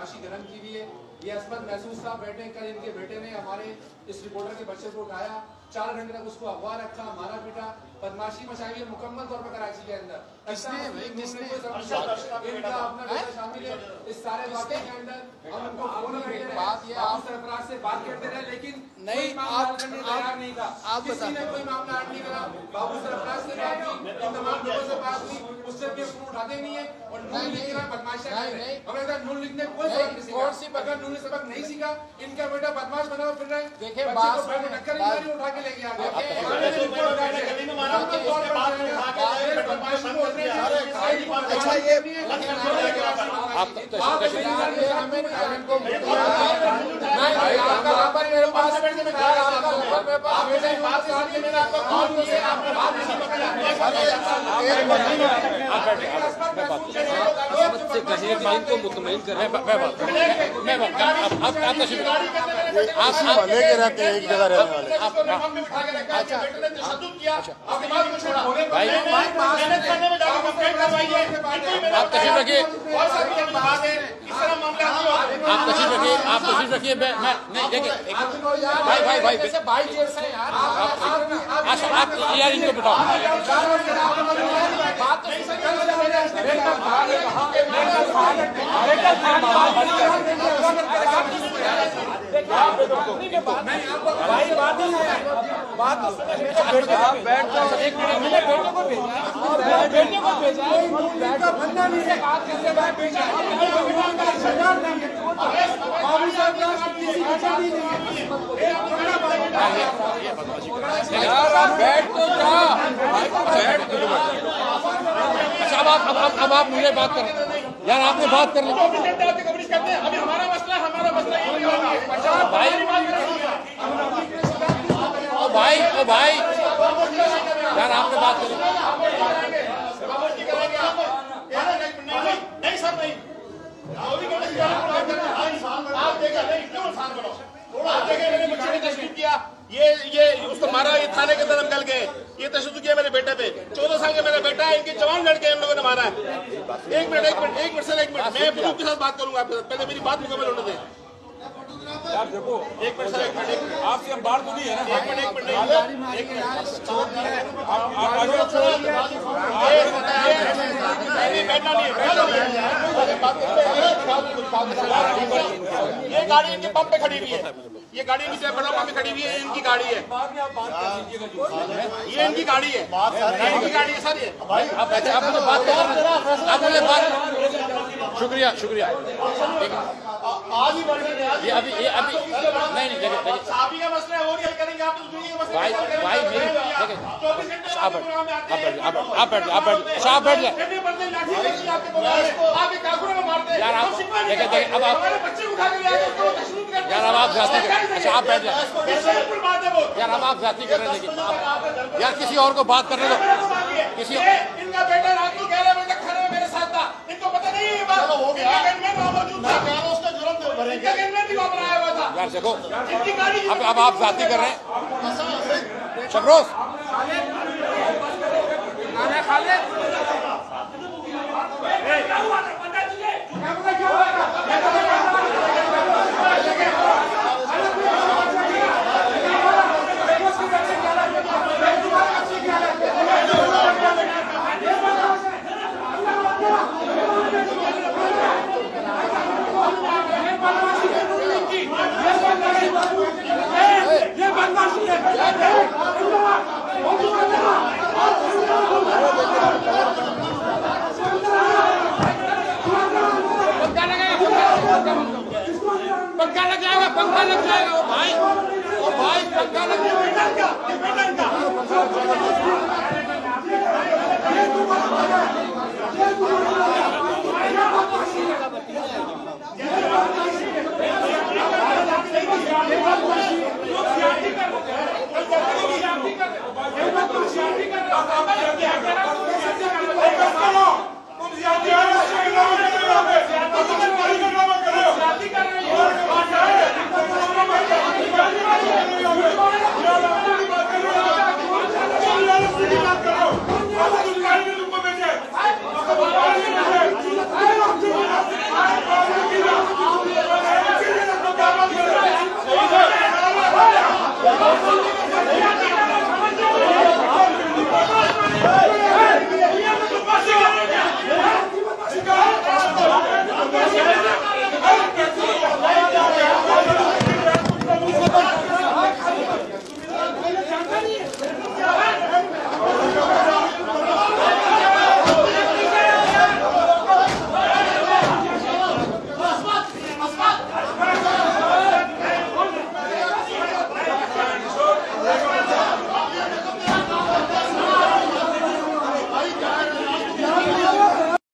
बदमाशी गरम की हुई है। ये अस्पत महसूस था। बैठे कल इनके बेटे ने हमारे इस रिपोर्टर के बच्चे को उठाया, 4 घंटे तक उसको अगवा रखा, मारा पीटा, बदमाशी मचाई है मुकम्मल तौर पर कराची के अंदर। इनका अपना बेटा शामिल है इस सारे वाक़े के अंदर। हम उनको फोन करते रहे, सरफराज से बात करते रहे, लेकिन नहीं तैयार नहीं था। किसी ने कोई मामला हल नहीं करा। बाबू सरफराज से बात की, इन तमाम लोगों से बात की, उससे भी फोन उठाते नहीं है और नून लिख रहा बदमाशी कर रहे हैं। हमें अगर नून लिखने कोई सबक नहीं सीखा, अगर नून ने सबक नहीं सीखा, इनका बेटा बदमाश बना फिर रहे। देखिए बात टक्कर उठा के लेके आ गए। अच्छा ये आप मेरे पास इनको मुतमईन कर रहे हैं। आप लेके रहते हैं, एक जगह रहने वाले। आप तशरीफ रखिए, आप तशरीफ रखिए। मैं नहीं देखिए भाई आप यार इनको बिठाओ। बैठ तो जा। अच्छा अब आप मुझे बात करें यार, आपने बात कर ली। अभी हमारा मसला भाई यार आपने बात करी। नहीं सर नहीं, किया ये उसको मारा, ये थाने के अंदर हम कल गए, ये तशद्दुद किया मेरे बेटे पे। 14 साल का मेरा बेटा है, इनके जवान लड़के इन लोगों ने मारा है। एक मिनट सर, एक मिनट मैं बुजुर्ग के साथ बात करूंगा आपके साथ, पहले मेरी बात मुकम्मल होने दें। यार देखो एक मिनट सर, एक मिनट आपसे हम बात तो नहीं है ना। एक मिनट बैठना नहीं है। ये गाड़ी इनके पंप पे खड़ी हुई है, ये गाड़ी नीचे पेट्रोल पंप पे खड़ी हुई है, इनकी गाड़ी है, ये इनकी गाड़ी है, इनकी गाड़ी है सर। ये शुक्रिया आज ही ये अभी नहीं देखिए साहबी का मसला है, और हल करेंगे आप, तो दुनिया का मसला भाई मेरी देखिए 24 घंटे आप बैठ जाए यार। आप देखिए अब आप यार अब आप जाती कर। अच्छा आप बैठ जाए यार, अब आप जाती कर रहे हैं। देखिए यार किसी और को बात करने दो। किसी इनका बेटा रात को 11 बजे तक खड़े मेरे साथ था, इनको पता नहीं है बात हो गया। यार देखो अब आप जाती कर रहे हैं। शबरोज पंखा लग जाएगा ओ भाई पंखा लग जाएगा।